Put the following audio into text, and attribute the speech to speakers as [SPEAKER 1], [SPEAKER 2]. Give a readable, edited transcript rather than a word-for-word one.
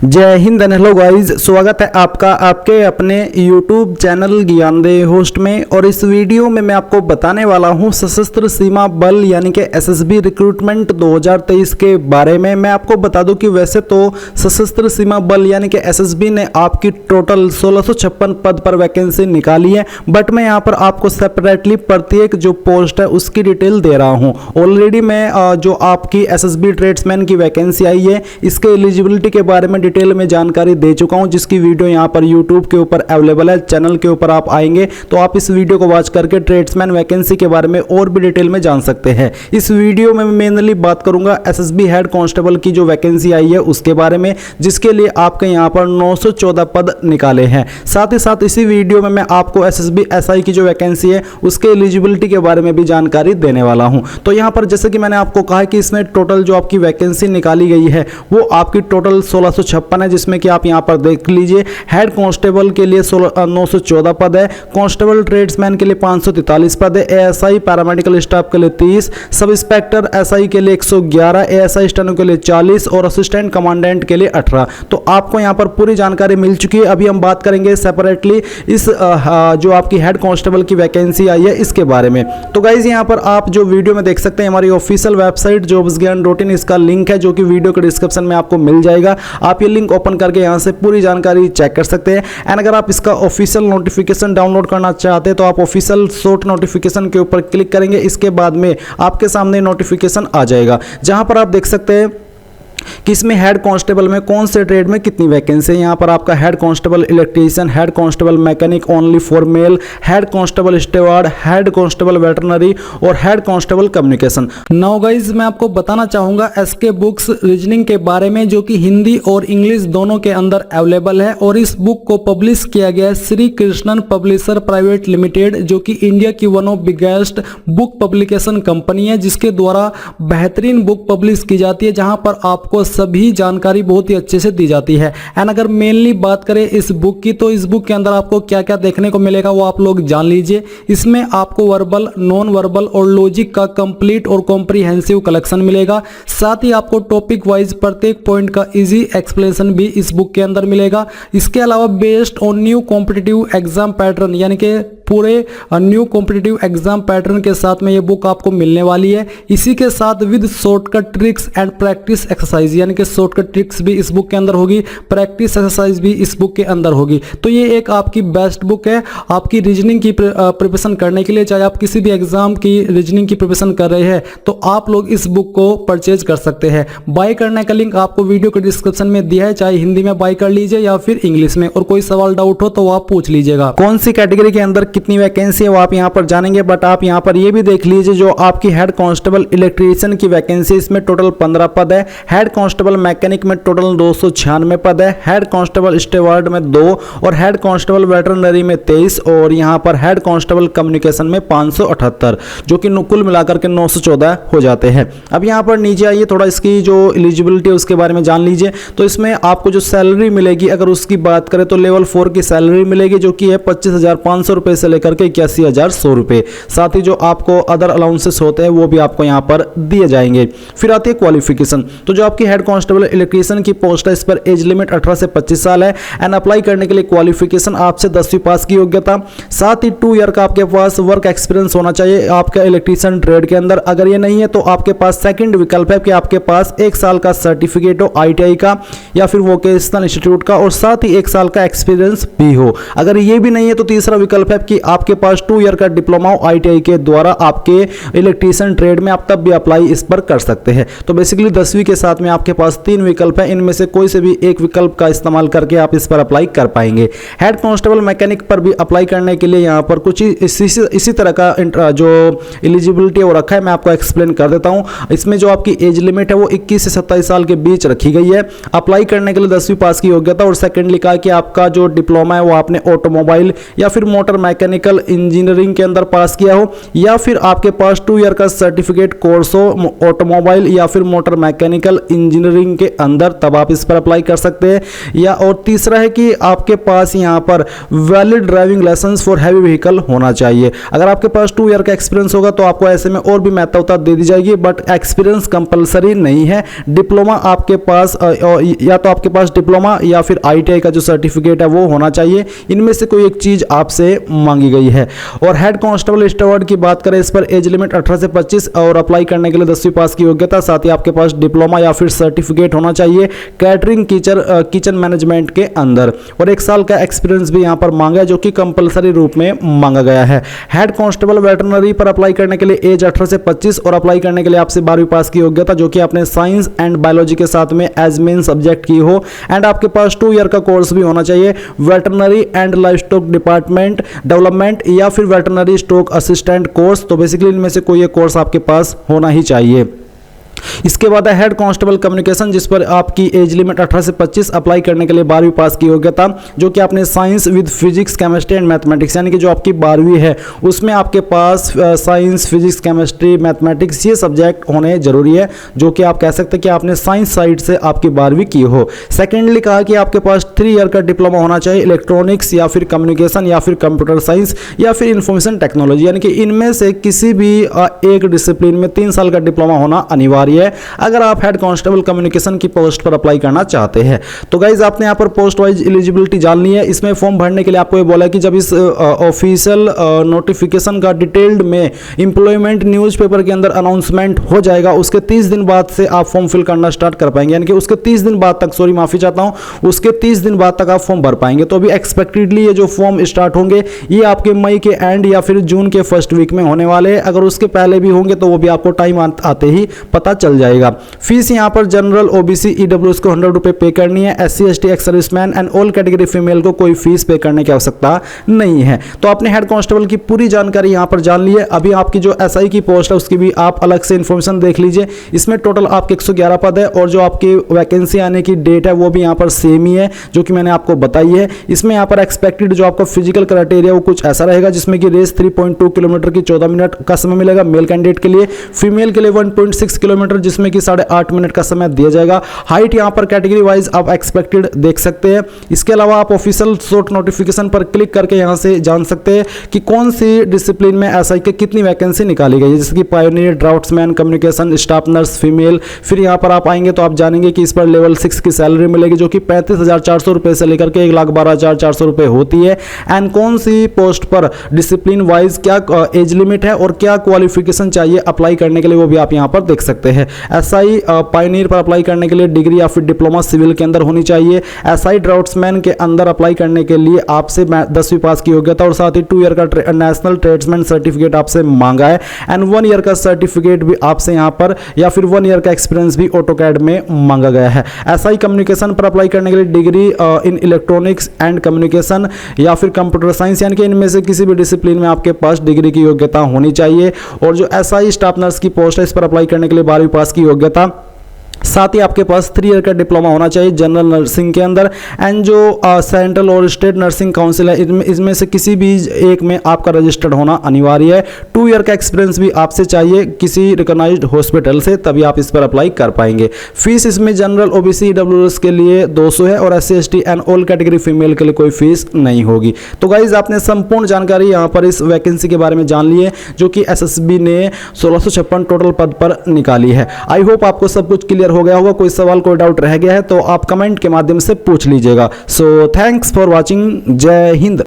[SPEAKER 1] जय Hind and hello guys, स्वागत है आपका आपके अपने YouTube चैनल ज्ञानदेह होस्ट में। और इस वीडियो में मैं आपको बताने वाला हूं सशस्त्र सीमा बल यानी कि एसएसबी रिक्रूटमेंट 2023 के बारे में। मैं आपको बता दूं कि वैसे तो सशस्त्र सीमा बल यानी कि एसएसबी ने आपकी टोटल 1656 पद पर वैकेंसी निकाली है, बट मैं यहां पर आपको सेपरेटली प्रत्येक जो पोस्ट है उसकी डिटेल दे रहा हूं। ऑलरेडी मैं जो आपकी एसएसबी ट्रेड्समैन की वैकेंसी आई है इसके एलिजिबिलिटी के बारे में डिटेल में जानकारी दे चुका हूं, जिसकी वीडियो यहां पर YouTube के ऊपर अवेलेबल है। चैनल के ऊपर आप आएंगे तो आप इस वीडियो को वॉच करके ट्रेड्समैन वैकेंसी के बारे में और भी डिटेल में जान सकते हैं। इस वीडियो में मैं मेनली बात करूंगा एसएसबी हेड कांस्टेबल की जो वैकेंसी आई है उसके बारे में, जिसके लिए आपके यहां पर 914 पद निकाले हैं। साथ ही साथ इसी वीडियो में मैं आपको एसएसबी एसआई की जो वैकेंसी है उसके एलिजिबिलिटी के बारे में भी जानकारी देने वाला हूं। तो यहां पर जैसे कि मैंने आपको कहा कि इसमें टोटल जो आपकी वैकेंसी निकाली गई है वो आपकी टोटल 1656 है, जिसमें कि आप यहां पर देख लीजिए हेड कांस्टेबल के लिए 914 पद है, कांस्टेबल ट्रेड्समैन के लिए 543 पद है, एएसआई पैरामेडिकल स्टाफ के लिए 30, सब इंस्पेक्टर एसआई के लिए 111, एएसआई स्टेनो के लिए 40 और असिस्टेंट कमांडेंट के लिए 18। तो आपको यहां पर पूरी जानकारी मिल चुकी है। अभी हम बात करेंगे सेपरेटली इस जो आपकी हेड कांस्टेबल की वैकेंसी आई है इसके बारे में। तो गाइज यहां पर आप जो वीडियो में देख सकते हैं हमारी ऑफिशियल वेबसाइट jobsgyan.in, इसका लिंक है जो कि वीडियो के डिस्क्रिप्शन में आपको मिल जाएगा। आप ये लिंक ओपन करके यहां से पूरी जानकारी चेक कर सकते हैं। एंड अगर आप इसका ऑफिशियल नोटिफिकेशन डाउनलोड करना चाहते हैं तो आप ऑफिशियल शॉर्ट नोटिफिकेशन के ऊपर क्लिक करेंगे। इसके बाद में आपके सामने नोटिफिकेशन आ जाएगा जहां पर आप देख सकते हैं कि इसमें हेड कांस्टेबल में कौन से ट्रेड में कितनी वैकेंसी है। यहाँ पर आपका head constable electrician, head constable mechanic only for male, head constable steward, head constable veterinary और head constable communication. Now guys मैं आपको बताना चाहूंगा एसके बुक्स रीजनिंग के बारे में, जो कि हिंदी और इंग्लिश दोनों के अंदर अवेलेबल है। और इस बुक को पब्लिश किया गया है Shri Krishnan publisher private limited, जो कि इंडिया की one of biggest book publication company है, जिसके द्वारा बेहतरीन बुक पब्लिश की जाती है, जहां पर आपको सभी जानकारी बहुत ही अच्छे से दी जाती है। एंड अगर मेनली बात करें इस बुक की, तो इस बुक के अंदर आपको क्या क्या देखने को मिलेगा वो आप लोग जान लीजिए। इसमें आपको वर्बल, नॉन वर्बल और लॉजिक का कंप्लीट और कॉम्प्रिहेंसिव कलेक्शन मिलेगा। साथ ही आपको टॉपिक वाइज प्रत्येक पॉइंट का इजी एक्सप्लेनेशन भी इस बुक के अंदर मिलेगा। इसके अलावा based on new competitive exam pattern, यानी कि पूरे न्यू कॉम्पिटिटिव एग्जाम पैटर्न के साथ में ये बुक आपको मिलने वाली है। इसी के साथ with shortcut tricks and practice exercise, यानी कि शॉर्टकट ट्रिक्स भी इस बुक के अंदर होगी, प्रैक्टिस एक्सरसाइज भी इस बुक के अंदर होगी। तो ये एक आपकी बेस्ट बुक है आपकी रीजनिंग की प्रिपरेशन करने के लिए। चाहे आप किसी भी एग्जाम की रीजनिंग की प्रिपरेशन कर रहे हैं तो आप लोग इस बुक को परचेज कर सकते हैं। बाय करने का लिंक आपको वीडियो के डिस्क्रिप्शन में दिया है, चाहे हिंदी में बाय कर लीजिए या फिर इंग्लिश में। और कोई सवाल डाउट हो तो आप पूछ लीजिएगा। कौन सी कैटेगरी के अंदर कितनी वैकेंसी है वो आप यहां पर जानेंगे, बट आप यहां पर ये भी देख लीजिए जो आपकी हेड कांस्टेबल इलेक्ट्रीशियन की वैकेंसी, इसमें टोटल 15 पद है, हेड कांस्टेबल मैकेनिक में टोटल 296 पद है, हेड कांस्टेबल स्टेवार्ड में 2 और हेड कांस्टेबल वेटरनरी में 23 और यहां पर हेड कांस्टेबल कम्युनिकेशन में 578, जो कि कुल मिलाकर के 914 हो जाते हैं। अब यहां पर नीचे आइए, थोड़ा इसकी जो एलिजिबिलिटी है उसके बारे में जान लीजिए। तो इसमें आपको जो सैलरी मिलेगी अगर उसकी बात करें तो लेवल 4 की सैलरी मिलेगी, जो कि है 25,500 रुपए से लेकर के 81,100 रुपए। साथ ही जो आपको अदर अलाउंसेस होते हैं वो भी आपको यहां पर दिए जाएंगे। फिर आती है क्वालिफिकेशन। तो जो आपकी हेड कांस्टेबल इलेक्ट्रीशियन की पोस्ट है इस पर एज लिमिट 18 से 25 साल है। एंड अप्लाई करने के लिए क्वालिफिकेशन आपसे 10वीं पास की योग्यता, साथ ही 2 ईयर का आपके पास वर्क एक्सपीरियंस होना चाहिए आपका इलेक्ट्रीशियन ट्रेड के अंदर। अगर ये नहीं है तो आपके पास सेकंड विकल्प है कि आपके पास 1 साल का सर्टिफिकेट हो ITI का या फिर वोकेशनल इंस्टीट्यूट का, और साथ ही 1 साल का एक्सपीरियंस भी हो। अगर ये भी नहीं है तो तीसरा विकल्प है कि आपके पास 2 ईयर का डिप्लोमा हो ITI के द्वारा आपके इलेक्ट्रीशियन ट्रेड में, आप तब भी अप्लाई इस पर कर सकते हैं। तो बेसिकली 10वीं के साथ में आपके पास 3 विकल्प है, इनमें से कोई से भी एक विकल्प का इस्तेमाल करके आप इस पर अप्लाई कर पाएंगे। हेड कांस्टेबल मैकेनिक पर भी अप्लाई करने के लिए यहाँ पर कुछ इसी तरह का जो एलिजिबिलिटी वो रखा है, मैं आपको एक्सप्लेन कर देता हूँ। इसमें जो आपकी एज लिमिट है वो 21 से 27 साल के बीच रखी गई है। अप्लाई करने के लिए 10वीं पास की योग्यता, और सेकेंडली कहा कि आपका जो डिप्लोमा है वो आपने ऑटोमोबाइल या फिर मोटर मैकेनिकल इंजीनियरिंग के अंदर पास किया हो, या फिर आपके पास 2 ईयर का सर्टिफिकेट कोर्स हो ऑटोमोबाइल या फिर मोटर मैकेनिकल इंजीनियरिंग के अंदर, तब आप इस पर अप्लाई कर सकते हैं। या और तीसरा है कि आपके पास यहाँ पर valid driving licence for heavy vehicle होना चाहिए। अगर आपके पास 2 ईयर का एक्सपीरियंस होगा तो आपको ऐसे में और भी महत्वता दे दी जाएगी, बट एक्सपीरियंस कंपलसरी नहीं है। डिप्लोमा आपके पास या तो आपके पास डिप्लोमा या फिर ITI का जो सर्टिफिकेट है वो होना चाहिए। इनमें से कोई एक चीज आपसे मांगी गई है। और हेड कांस्टेबल स्टूवर्ड की बात करें, इस पर एज लिमिट 18 से 25 और अप्लाई करने के लिए 10वीं पास की योग्यता, साथ ही आपके पास डिप्लोमा या फिर सर्टिफिकेट होना चाहिए कैटरिंग किचन मैनेजमेंट के अंदर, और 1 साल का एक्सपीरियंस भी यहां पर मांगा है जो कि कंपलसरी रूप में मांगा गया है। हेड कांस्टेबल वेटरनरी पर अप्लाई करने के लिए एज 18 से 25 और अप्लाई करने के लिए आपसे 12वीं पास की योग्यता जो कि आपने साइंस एंड बायोलॉजी के साथ में एज मेन सब्जेक्ट की हो, एंड आपके पास 2 ईयर का कोर्स भी होना चाहिए veterinary and life stock department development या फिर वेटरनरी स्टॉक असिस्टेंट कोर्स। तो बेसिकली इनमें से कोई एक कोर्स आपके पास होना ही चाहिए। इसके बाद है हेड कांस्टेबल कम्युनिकेशन, जिस पर आपकी एज लिमिट 18 से 25, अप्लाई करने के लिए 12वीं पास की योग्यता जो कि आपने science with physics chemistry and mathematics, यानी कि जो आपकी 12वीं है उसमें आपके पास साइंस फिजिक्स केमिस्ट्री मैथमेटिक्स ये सब्जेक्ट होने जरूरी है, जो कि आप कह सकते हैं कि आपने साइंस साइड से आपकी 12वीं की हो। सेकेंडली कहा कि आपके पास 3 ईयर का डिप्लोमा होना चाहिए इलेक्ट्रॉनिक्स या फिर कम्युनिकेशन या फिर कंप्यूटर साइंस या फिर इंफॉर्मेशन टेक्नोलॉजी, यानी कि इनमें से किसी भी एक डिसिप्लिन में 3 साल का डिप्लोमा होना अनिवार्य है अगर आप हेड कांस्टेबल कम्युनिकेशन की पोस्ट पर अप्लाई करना चाहते हैं। तो गाइज आपने यहाँ पर पोस्ट वाइज एलिजिबिलिटी जाननी है। इसमें फॉर्म भरने के लिए आपको ये बोला है कि जब इस ऑफिशियल नोटिफिकेशन का डिटेल्ड में एम्प्लॉयमेंट न्यूज़पेपर के अंदर अनाउंसमेंट हो जाएगा, उसके 30 दिन बाद से आप फॉर्म फिल करना स्टार्ट कर पाएंगे, यानी कि उसके 30 दिन बाद तक, सॉरी माफी चाहता हूँ, उसके 30 दिन बाद तक आप फॉर्म भर पाएंगे। तो अभी एक्सपेक्टेडली ये जो फॉर्म स्टार्ट होंगे ये आपके मई के एंड या फिर जून के फर्स्ट वीक में होने वाले हैं। अगर उसके पहले भी होंगे तो वो भी आपको टाइम आते ही पता चल जाएगा। फीस यहां पर जनरल OBC EWS को 100 रुपए पे करनी है। SC ST ex serviceman and all category female को कोई फीस पे करने की आवश्यकता नहीं है। तो आपने हेड कांस्टेबल की पूरी जानकारी यहां पर जान ली है। अभी आपकी जो SI की पोस्ट है उसकी भी आप अलग से इंफॉर्मेशन देख लीजिए। इसमें टोटल आपके 111 पद है और जो आपकी वैकेंसी आने की डेट है वो भी यहां पर सेम ही है जो कि मैंने आपको बताई है। इसमें यहां पर एक्सपेक्टेड जो आपका फिजिकल क्राइटेरिया वो कुछ ऐसा रहेगा जिसमें कि रेस 3.2 किलोमीटर की 14 मिनट का समय मिलेगा मेल कैंडिडेट के लिए, फीमेल के लिए 1.6 किलोमीटर जिसमें कि 8.5 मिनट का समय दिया जाएगा। हाइट यहां पर कैटेगरी वाइज आप एक्सपेक्टेड देख सकते हैं। इसके अलावा आप ऑफिशियल शॉर्ट नोटिफिकेशन पर क्लिक करके यहां से जान सकते हैं कि कौन सी डिसिप्लिन में SI के कितनी वैकेंसी निकाली गई है, जैसे कि pioneer, draughtsman, communication, staff nurse female. फिर यहां पर आप आएंगे तो आप जानेंगे कि इस पर लेवल 6 की सैलरी मिलेगी जो कि 35,400 रुपए से लेकर के 1,12,400 रुपए होती है। एंड कौन सी पोस्ट पर डिसिप्लिन वाइज क्या एज लिमिट है और क्या क्वालिफिकेशन चाहिए अप्लाई करने के लिए वो भी आप यहां पर देख सकते हैं। SI पायनियर पर अप्लाई करने के लिए डिग्री या फिर डिप्लोमा सिविल के अंदर होनी चाहिए। SI ड्राफ्ट्समैन के अंदर अप्लाई करने के लिए आपसे 10वीं पास की योग्यता और साथ ही 2 ईयर का नेशनल ट्रेड्समैन सर्टिफिकेट आपसे मांगा है एंड 1 ईयर का सर्टिफिकेट भी आपसे यहां पर या फिर 1 ईयर का एक्सपीरियंस भी ऑटोकैड में मांगा गया है। SI कम्युनिकेशन पर अप्लाई करने के लिए degree in electronics and communication या फिर कंप्यूटर साइंस, यानी कि इनमें से किसी भी डिसिप्लिन में आपके पास डिग्री की योग्यता होनी चाहिए। और जो SI स्टाफ नर्स की पोस्ट है इस पर अप्लाई करने के लिए 12वीं पास की योग्यता, साथ ही आपके पास 3 ईयर का डिप्लोमा होना चाहिए जनरल नर्सिंग के अंदर। एंड जो सेंट्रल और स्टेट नर्सिंग काउंसिल है इसमें से किसी भी एक में आपका रजिस्टर्ड होना अनिवार्य है। 2 ईयर का एक्सपीरियंस भी आपसे चाहिए किसी रिकॉग्नाइज्ड हॉस्पिटल से, तभी आप इस पर अप्लाई कर पाएंगे। फीस इसमें जनरल OBC EWS के लिए 200 है और SC ST and all category female के लिए कोई फीस नहीं होगी। तो गाइज आपने संपूर्ण जानकारी यहाँ पर इस वैकेंसी के बारे में जान ली है जो कि SSB ने 1656 टोटल पद पर निकाली है। आई होप आपको सब कुछ क्लियर हो गया होगा। कोई सवाल कोई डाउट रह गया है तो आप कमेंट के माध्यम से पूछ लीजिएगा। So thanks for watching. जय हिंद।